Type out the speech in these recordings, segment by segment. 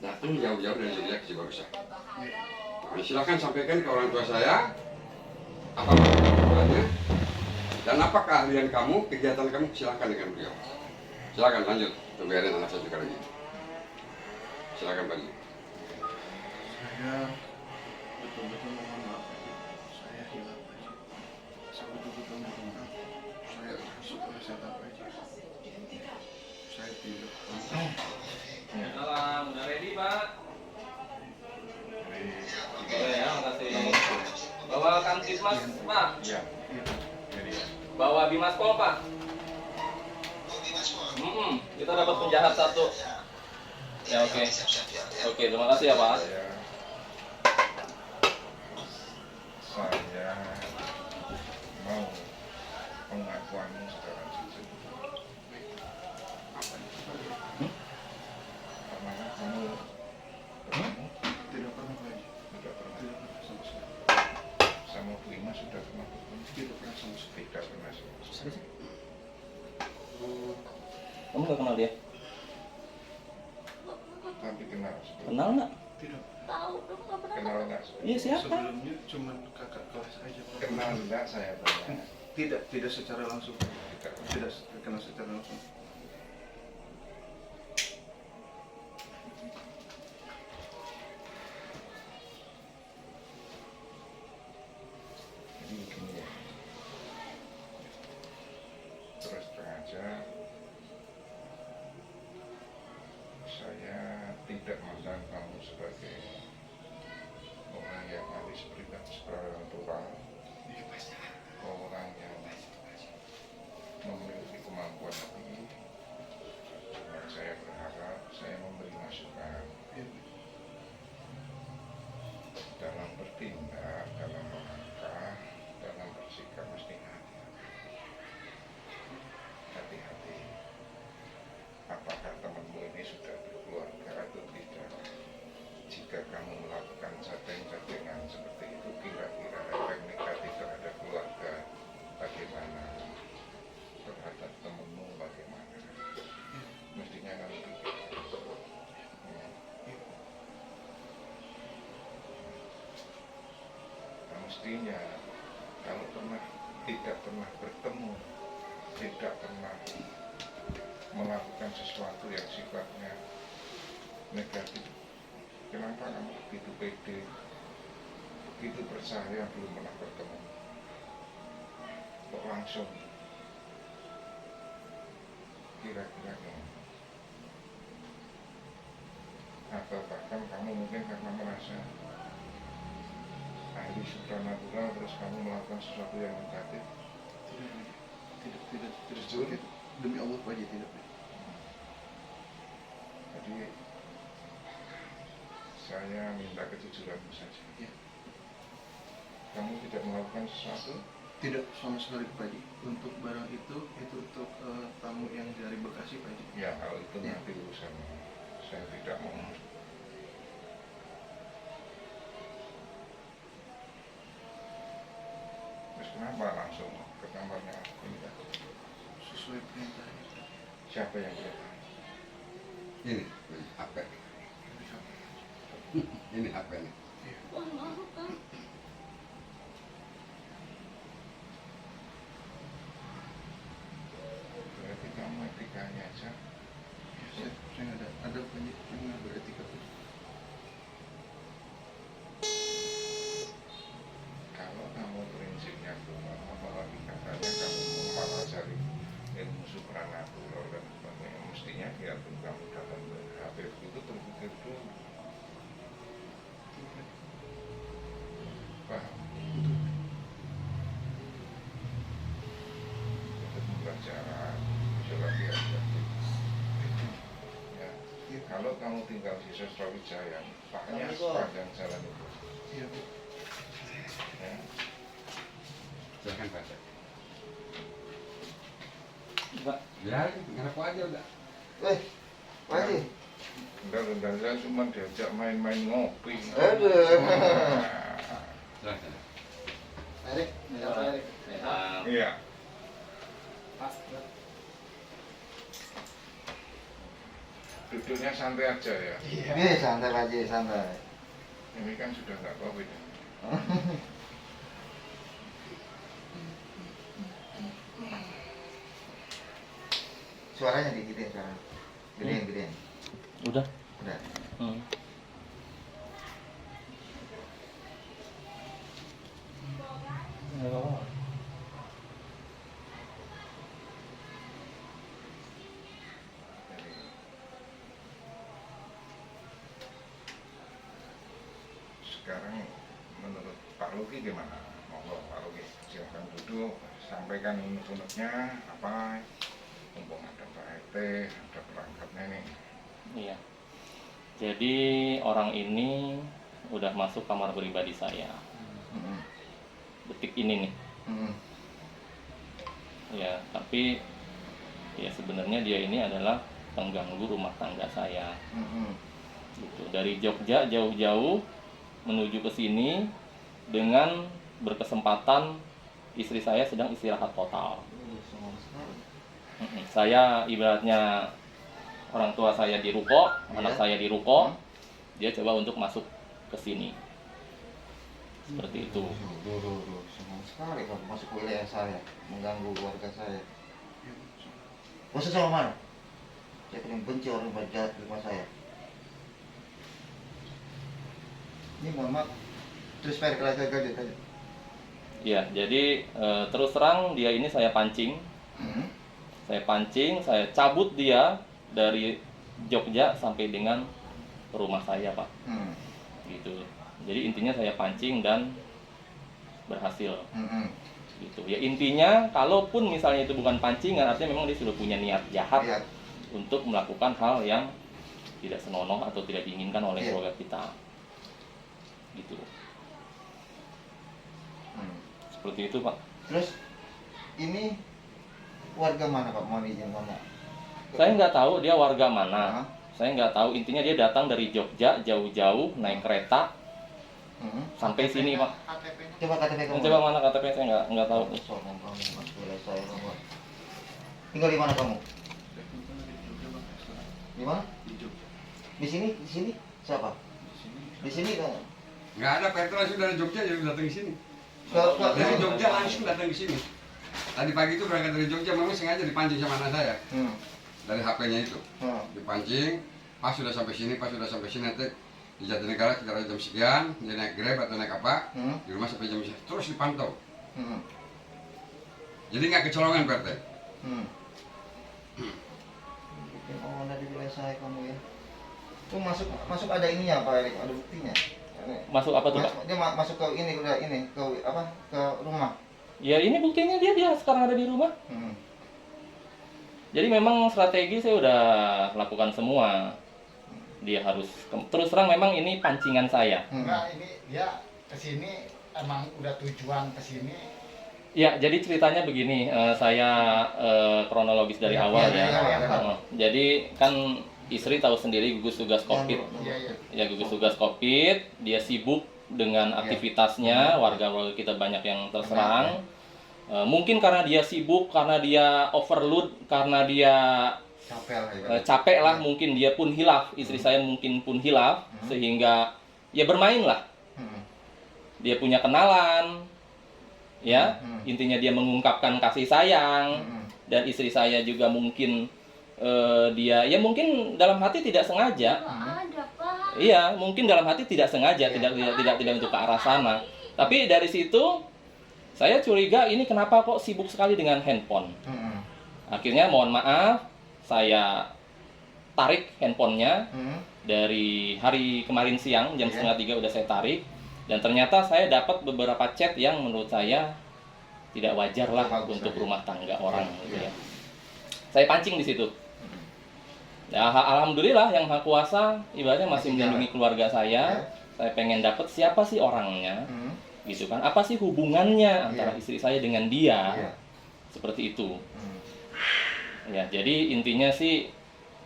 datang jauh-jauh dari Jogja ke Cibarusah. Nah, silakan sampaikan ke orang tua saya apa kebutuhannya dan apa keahlian kamu, kegiatan kamu, silakan dengan beliau. Silakan lanjut, biarin anak saya juga lagi. Silakan Pak. Saya betul-betul mohon maaf Haji. Saya hilaf Haji. Saya betul-betul mohon maaf. Saya terhasut oleh setan Haji. Saya tidak tahu. Salam, udah ready Pak? Boleh ya, makasih. Bawa Kamtibmas Pak? Iya. Bawa Bimaspol Pak? Kita dapat penjahat satu. Ya oke. Oke, terima kasih ya Pak. Saya mau pengakuanmu secara jujur. Apakah kamu bertemu? Tidak pernah Haji. Tidak pernah. Tidak pernah sama sekali. Sama Bu Ima sudah pernah bertemu? Tidak pernah sama sekali. Tidak pernah sama sekali. Kamu nggak kenal dia? Tapi kenal sebelum. Kenal nggak? Tidak. Kenal enggak sebelum? Iya siapa? Sebelumnya cuma kakak kelas aja Pak. Kenal enggak saya tanya? Tidak secara langsung. Tidak. Tidak kenal secara langsung. Jadi begini ya. Terus terang aja, saya tidak memandang kamu sebagai orang yang ahli spiritual, orang yang memiliki kemampuan lebih. Dan saya berharap saya memberi masukan dalam bertindak, dalam melangkah, dalam bersikap mesti hati-hati. Apakah temanmu ini sudah berkeluarga atau tidak? Jika kamu melakukan chatting-chattingan seperti itu, kira-kira efek negatif terhadap keluarga bagaimana? Terhadap temanmu bagaimana? Mestinya kamu pikirkan. Nah, mestinya kalau tidak pernah bertemu, tidak pernah melakukan sesuatu yang sifatnya negatif, kenapa kamu begitu pede, begitu percaya belum pernah bertemu, kok langsung kira-kira gimana? Atau bahkan kamu mungkin karena merasa ahli supranatural terus kamu melakukan sesuatu yang negatif? Tidak. Jujur itu. Demi Allah Pak Haji, tidak. Jadi saya minta kejujuranmu saja. Ya. Kamu tidak melakukan sesuatu? Tidak sama sekali Pak Haji. Untuk barang itu untuk tamu yang dari Bekasi Pak Haji. Ya, kalau itu Ya. nanti urusan saya tidak mau. Terus kenapa langsung ke kamarnya ini? Sesuai perintah. Siapa yang perintah? Ini HP. Ini HP nih. Berarti kamu etikanya aja. Saya nggak ada banyak yang nggak beretika Pak Haji. Kalau kamu prinsipnya belum, apalagi katanya kamu mempelajari ilmu supranatural dan sebagainya, mestinya biarpun kamu datang ke Habib itu terpikir dulu. Paham? Itu pembelajaran, coba hati-hati. Ya, kalau kamu tinggal di Sosrawijaya, paknya sepanjang jalan itu. Iya Pak. Ya. Silakan Pak. Pak. Biarin, ngarep aja udah. Pak Haji. Enggak, saya cuma diajak main-main ngopi. Aduh. Silakan. Erik, Erik. Iya. duduknya santai aja ya. Iya, santai Pak Haji, santai. Ini kan sudah nggak COVID ya. Suaranya digidein sekarang. Gedein. Udah. Udah. Hmm. Nggak apa-apa. Jadi, sekarang menurut Pak Luki gimana? Monggo Pak Luki, silahkan duduk, sampaikan unek-uneknya apa, mumpung ada Pak RT, ada perangkatnya nih. Iya. Jadi orang ini udah masuk kamar pribadi saya. Mm-mm. Detik ini nih. Mm-mm. Ya, tapi ya sebenarnya dia ini adalah pengganggu rumah tangga saya. Mm-mm. Gitu. Dari Jogja jauh-jauh menuju ke sini dengan berkesempatan istri saya sedang istirahat total. Semua sekali. Saya ibaratnya orang tua saya di ruko, anak saya di ruko, dia coba untuk masuk ke sini. Seperti itu. Duh. Senang sekali kamu masuk ke wilayah saya, mengganggu keluarga saya. Maksud sama mana? Saya paling benci orang berjahat di rumah saya. Ini mohon maaf. Terus Pak RT aja. Ya, jadi terus terang dia ini saya pancing. Saya cabut dia dari Jogja sampai dengan rumah saya, Pak. Gitu. Jadi intinya saya pancing dan berhasil. Gitu. Ya intinya kalaupun misalnya itu bukan pancingan, artinya memang dia sudah punya niat jahat Iya. untuk melakukan hal yang tidak senonoh atau tidak diinginkan oleh Iya. keluarga kita. Gitu. Seperti itu, Pak. Terus ini warga mana Pak? Mohon izin ngomong. Saya nggak tahu dia warga mana. Hah? Saya nggak tahu. Intinya dia datang dari Jogja jauh-jauh naik kereta sampai sini, Pak. Coba KTP kamu. Coba mana KTP saya nggak tahu. Sombong kamu masuk wilayah saya kamu. Tinggal di mana kamu? Saya kebetulan lagi di Jogja Bang sekarang. Di mana? Di Jogja. Di sini siapa? Di sini. Di sini kan. Nggak ada Pak RT langsung dari Jogja jadi datang ke sini. Dari Ke Jogja langsung datang ke sini. Tadi pagi itu berangkat dari Jogja, memang sengaja dipancing sama anak saya. Dari HP-nya itu. Dipancing, pas sudah sampai sini nanti di Jatinegara sekitar jam sekian, dia naik Grab atau naik apa, di rumah sampai jam sekian, terus dipantau. Jadi nggak kecolongan Pak RT. Bikin onar di wilayah saya kamu ya. Itu masuk ada ininya Pak Erik, ada buktinya. Masuk apa tuh, Pak? Dia masuk ke ini udah ini ke apa? Ke rumah. Ya ini buktinya dia sekarang ada di rumah. Jadi memang strategi saya udah lakukan semua. Dia harus terus terang memang ini pancingan saya. Enggak, ini dia kesini emang udah tujuan kesini. Ya, jadi ceritanya begini, saya kronologis dari awal ya. Jadi kan istri tahu sendiri gugus tugas COVID. Iya. Ya gugus tugas COVID, dia sibuk dengan aktivitasnya, warga-warga kita banyak yang terserang. Mungkin karena dia sibuk, karena dia overload, karena dia capek lah, mungkin dia pun hilaf, istri saya mungkin pun hilaf, sehingga ya bermain lah. Dia punya kenalan, ya, intinya dia mengungkapkan kasih sayang, dan istri saya juga mungkin dia ya mungkin dalam hati tidak sengaja. Iya, mungkin dalam hati tidak sengaja, tidak untuk ke arah sana. Tapi dari situ saya curiga ini kenapa kok sibuk sekali dengan handphone. Akhirnya mohon maaf, saya tarik handphonenya dari hari kemarin siang jam 2:30 udah saya tarik, dan ternyata saya dapat beberapa chat yang menurut saya tidak wajar lah untuk rumah tangga orang gitu ya. Saya pancing di situ. Ya, alhamdulillah yang Maha Kuasa ibaratnya masih melindungi keluarga saya. Saya pengen dapat siapa sih orangnya, gitu kan? Apa sih hubungannya antara istri saya dengan dia? Seperti itu. Ya, jadi intinya sih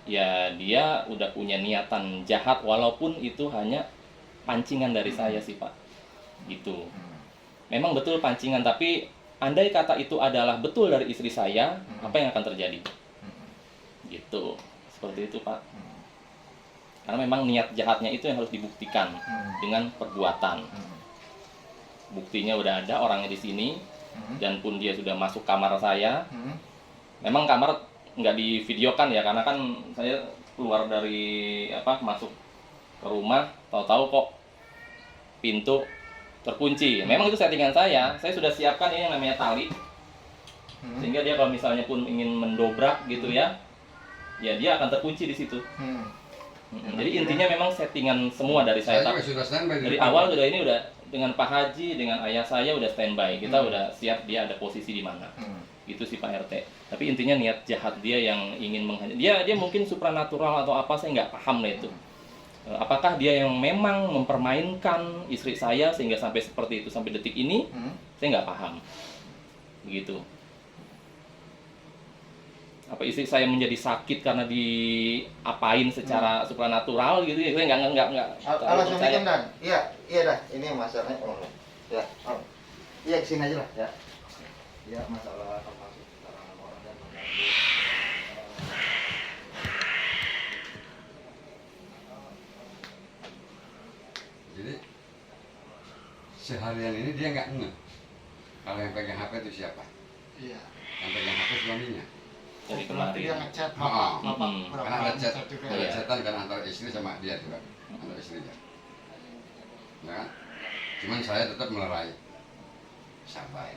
ya dia udah punya niatan jahat walaupun itu hanya pancingan dari saya sih, Pak. Gitu. Memang betul pancingan, tapi andai kata itu adalah betul dari istri saya, apa yang akan terjadi? Gitu. Seperti itu, Pak. Karena memang niat jahatnya itu yang harus dibuktikan dengan perbuatan. Buktinya udah ada, orangnya di sini, dan pun dia sudah masuk kamar saya. Memang kamar nggak divideokan ya, karena kan saya keluar dari masuk ke rumah, tahu-tahu kok pintu terkunci. Memang itu settingan saya sudah siapkan ini yang namanya tali, sehingga dia kalau misalnya pun ingin mendobrak gitu ya dia akan terkunci di situ. Jadi intinya memang settingan semua dari saya. juga sudah standby Dari awal sudah ini udah dengan Pak Haji, dengan ayah saya udah standby. Kita udah siap dia ada posisi di mana. Gitu sih Pak RT. Tapi intinya niat jahat dia yang ingin dia mungkin supranatural atau apa, saya nggak paham lah itu. Apakah dia yang memang mempermainkan istri saya sehingga sampai seperti itu sampai detik ini? Saya nggak paham. Begitu. Apa istri saya menjadi sakit karena diapain secara supranatural gitu ya? Saya nggak. Assalamualaikum Dan. Iya dah. Ini masalahnya. Ya. Iya kesini aja lah ya. Ya masalah termasuk keterangan orang dan mengganggu. Jadi seharian ini dia nggak ngeh kalau yang pegang HP itu siapa. Iya. Yang pegang HP suaminya. Dari Berarti kemarin. dia ngechat Ah, bapak Karena ada chat, juga ada ya. chatan kan antara istri sama dia juga, antara istrinya. Ya kan? Cuman saya tetap melerai, sabar,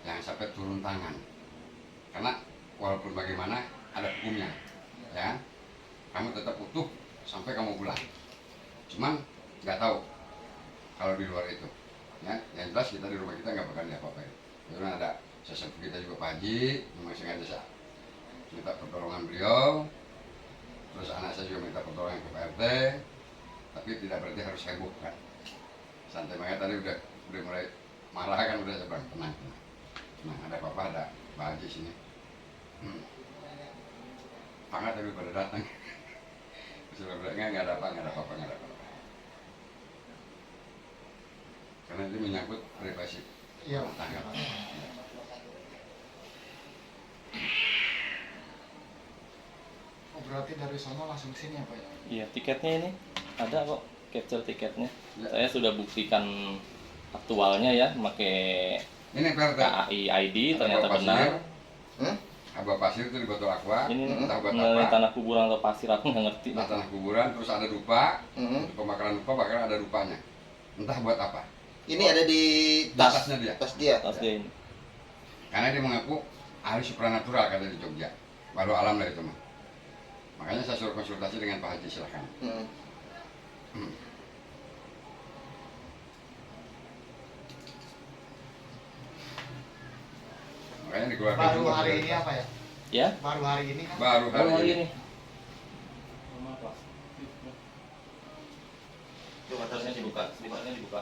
jangan sampai turun tangan. Karena walaupun bagaimana ada hukumnya, ya kan? Kamu tetap utuh sampai kamu pulang. Cuman nggak tahu kalau di luar itu, ya. Yang jelas kita di rumah kita nggak bakal diapa-apain. Karena ada sesepuh kita juga Pak Haji, memang sengaja saya minta pertolongan beliau, terus anak saya juga minta pertolongan ke Pak RT, tapi tidak berarti harus heboh kan. Santai banget tadi udah mulai marah kan, udah saya bilang tenang. Nah ada papa, ada Pak Haji sini. Hangat tapi pada datang. Sudah bilang nggak ada apa-apa. Karena itu menyangkut privasi rumah tangga. Oh, berarti dari sana langsung sini ya Pak ya? Iya, tiketnya ini ada kok, capture tiketnya. Ya. Saya sudah buktikan aktualnya ya, pakai Ini Pak RT. KAI ID ternyata Abah benar. pasir. Abah pasir itu di botol aqua. Ini entah buat mengenai apa. tanah kuburan atau pasir aku nggak ngerti. Nah, tanah kuburan, terus ada dupa, untuk pembakaran dupa bahkan ada dupanya. Entah buat apa. Ini ada di Tasnya dia. tas dia. Tas dia ini. Karena dia mengaku ahli supranatural kata di Jogja. Baru alam dari itu mah. Makanya saya suruh konsultasi dengan Pak Haji, silahkan. Makanya dikeluarkan Baru juga hari dari ini tas. apa ya? Ya, Baru hari ini kan? Baru baru hari ini. Coba tasnya dibuka. Stikernya dibuka.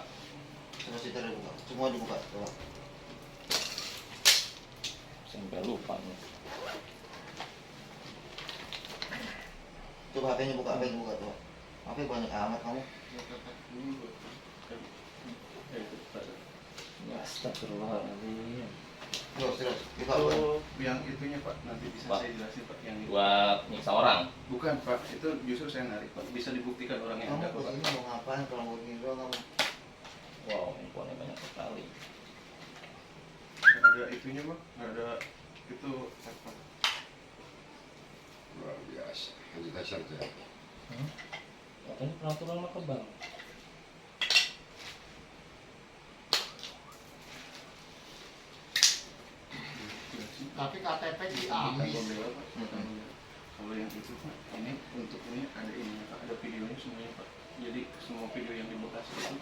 Semua stiker dibuka. Semua dibuka. Coba. Sampai lupa nih. Coba HP-nya buka, HP-nya buka coba. HP banyak amat kamu. Astagfirullahaladzim. Terus, buka. Yang itunya Pak, nanti bisa Pak. saya jelasin Pak. Yang itu. Buat nyiksa orang. Bukan Pak, itu justru saya narik Pak. Bisa dibuktikan orangnya Kamu ada kok Pak. kesini mau ngapain kalau mau gini doang kamu? Wow, handphonenya banyak sekali. Nggak ada itunya Pak, nggak ada itu apa. Luar biasa. Haji Tasar tuh ya. Katanya peraturan mah kebang. Tapi KTP Bukan diambil. pembela Pak. Kalau yang itu Pak, ini untuk ini ada ininya Pak, ada videonya semuanya Pak. Jadi semua video yang di Bekasi itu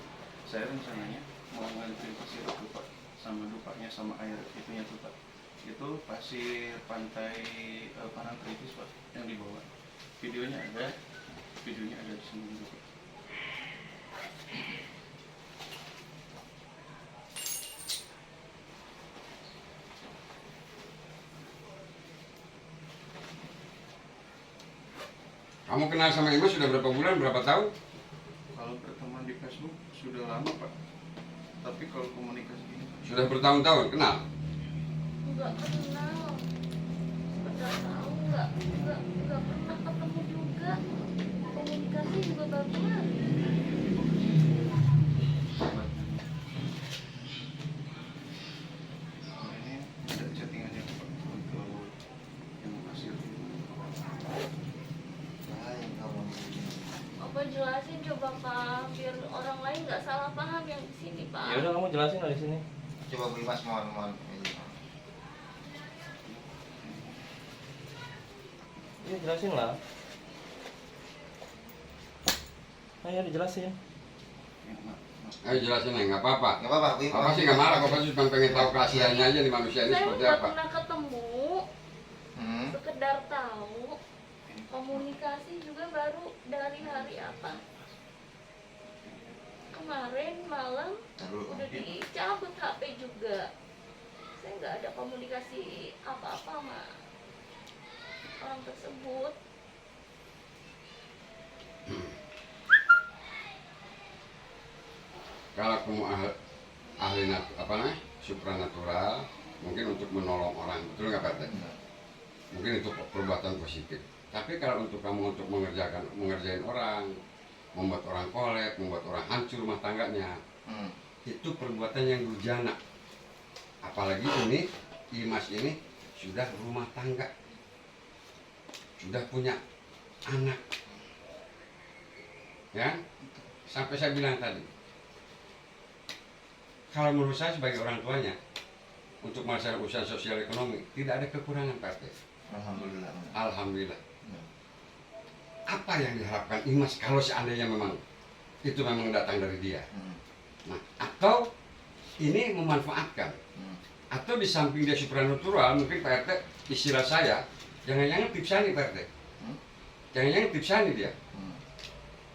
saya rencananya mau nganterin pasir itu Pak, sama dupanya sama air itunya tuh Pak. Itu pasir pantai Parangtritis Pak yang dibawa. Videonya ada di sini juga Pak. Kamu kenal sama Ibu sudah berapa bulan, berapa tahun? Kalau pertemuan di Facebook sudah lama Pak. Tapi kalau komunikasi ini Pak, Sudah bertahun-tahun, kenal? Enggak kenal, sekedar tahu, enggak pernah ketemu juga, komunikasi baru kemarin. Nah, ini ada chattingannya Pak untuk yang hasil. Lain kamu ini. Apa jelasin coba Pak, biar orang lain nggak salah paham yang di sini Pak. Ya udah kamu jelasin lah di sini. Coba beli mas mohon. Iya jelasin lah. Ayo dijelasin. Ayo jelasin ya, nggak apa-apa. Nggak apa-apa. Apa sih nggak marah, kok pasti cuma pengen tahu keasliannya aja di manusia ini Saya seperti nggak apa. pernah ketemu, sekedar tahu. Komunikasi juga baru dari hari apa? Kemarin malam udah dicabut HP juga. Saya nggak ada komunikasi apa-apa sama orang tersebut. Kalau kamu ahli apa namanya supranatural, mungkin untuk menolong orang, betul nggak Pak Teh? Mungkin itu perbuatan positif. Tapi kalau untuk kamu untuk mengerjain orang, membuat orang kolek, membuat orang hancur rumah tangganya, itu perbuatan yang durjana. Apalagi ini Imas ini sudah rumah tangga, sudah punya anak, ya. Sampai saya bilang tadi, kalau menurut saya sebagai orang tuanya, untuk masalah usaha sosial ekonomi tidak ada kekurangan Pak RT. Alhamdulillah. Alhamdulillah. Apa yang diharapkan Imas kalau seandainya memang itu memang datang dari dia? Nah, atau ini memanfaatkan, atau di samping dia supranatural, mungkin Pak RT istilah saya, jangan-jangan tipsani Pak RT, jangan-jangan tipsani dia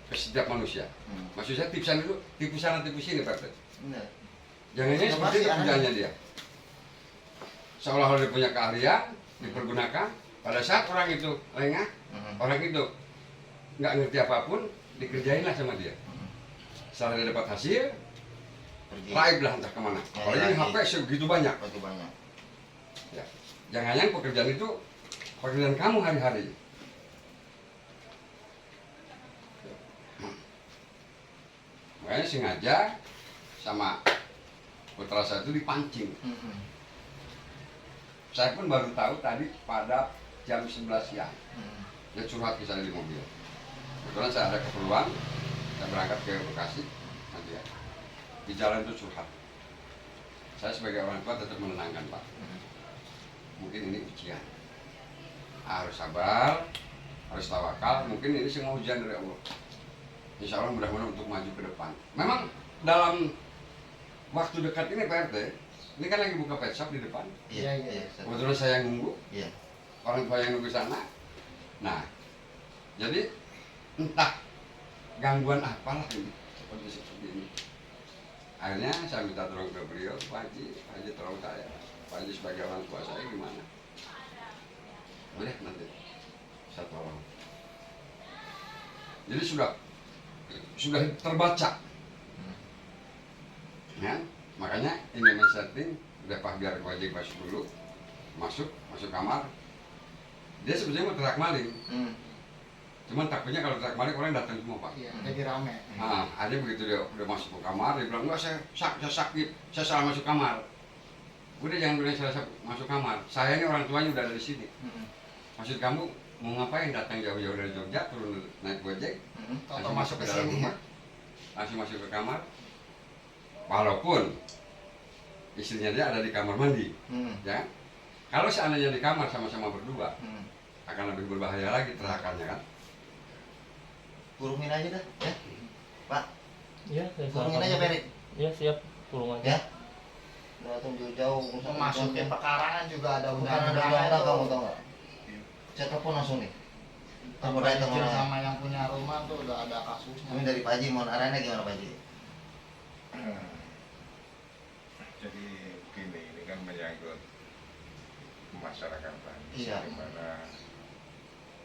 ke setiap manusia. Maksud saya tipsan itu tipu sana tipu sini Pak RT. Jangan-jangan seperti itu kerjanya dia. Seolah-olah dia punya keahlian, dipergunakan. Pada saat orang itu lengah, orang itu nggak ngerti apapun, dikerjainlah sama dia. Setelah dia dapat hasil, raib lah entah kemana. Apalagi HP segitu banyak. Ya. Jangan-jangan pekerjaan itu pekerjaan kamu hari-hari. Makanya sengaja sama putra saya itu dipancing. Saya pun baru tahu tadi pada jam 11 siang. Dia curhat ke saya di mobil. Kebetulan saya ada keperluan, saya berangkat ke Bekasi. Nanti ya. Di jalan itu curhat. Saya sebagai orang tua tetap menenangkan Pak. Mungkin ini ujian. Harus sabar, harus tawakal. Mungkin ini semua ujian dari Allah. Insya Allah mudah-mudahan untuk maju ke depan. Memang dalam waktu dekat ini Pak RT, ini kan lagi buka pet shop di depan. Iya. Kebetulan saya yang nunggu. Iya. Orang tua yang nunggu sana. Nah, jadi entah gangguan apalah ini seperti ini. Akhirnya saya minta tolong ke beliau, Pak Haji tolong saya. Pak Haji sebagai orang tua saya gimana? Boleh nanti saya tolong. Jadi sudah terbaca. Ya, makanya ini setting udah Pak biar wajib masuk dulu, masuk kamar. Dia sebenarnya mau terak maling, cuman takutnya kalau terak maling orang datang semua Pak. Iya, jadi rame. Nah, ada begitu dia udah masuk ke kamar, dia bilang enggak saya sakit, saya salah masuk kamar. Udah jangan bilang saya masuk kamar. Saya ini orang tuanya udah ada di sini. Maksud kamu mau ngapain datang jauh-jauh dari Jogja turun naik Gojek, langsung masuk ke dalam rumah, langsung masuk ke kamar. Walaupun istrinya dia ada di kamar mandi, ya. Kalau seandainya di kamar sama-sama berdua, akan lebih berbahaya lagi terakannya kan. Kurungin aja dah, ya. Pak, Iya, saya kurungin aja Perik. Iya, siap. Kurung aja. Ya. Datang jauh-jauh Memasukin pekarangan juga ada bukan ada undang kamu tau nggak? Saya telepon langsung nih. Kamu datang Izin orangnya. sama yang punya rumah tuh udah ada kasusnya. Kami dari Pak Haji, mohon arahannya gimana Pak Haji? Jadi begini, ini kan menyangkut masyarakat Bali, Iya. di mana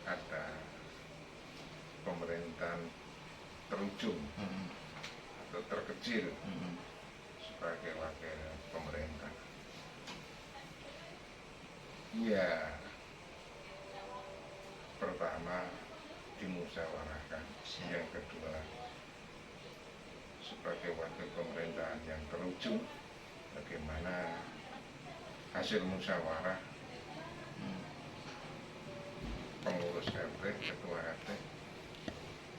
ada pemerintahan terujung atau terkecil sebagai wakil pemerintah. Ya, pertama dimusyawarahkan, yang kedua sebagai wakil pemerintahan yang terujung, bagaimana hasil musyawarah pengurus RT, ketua RT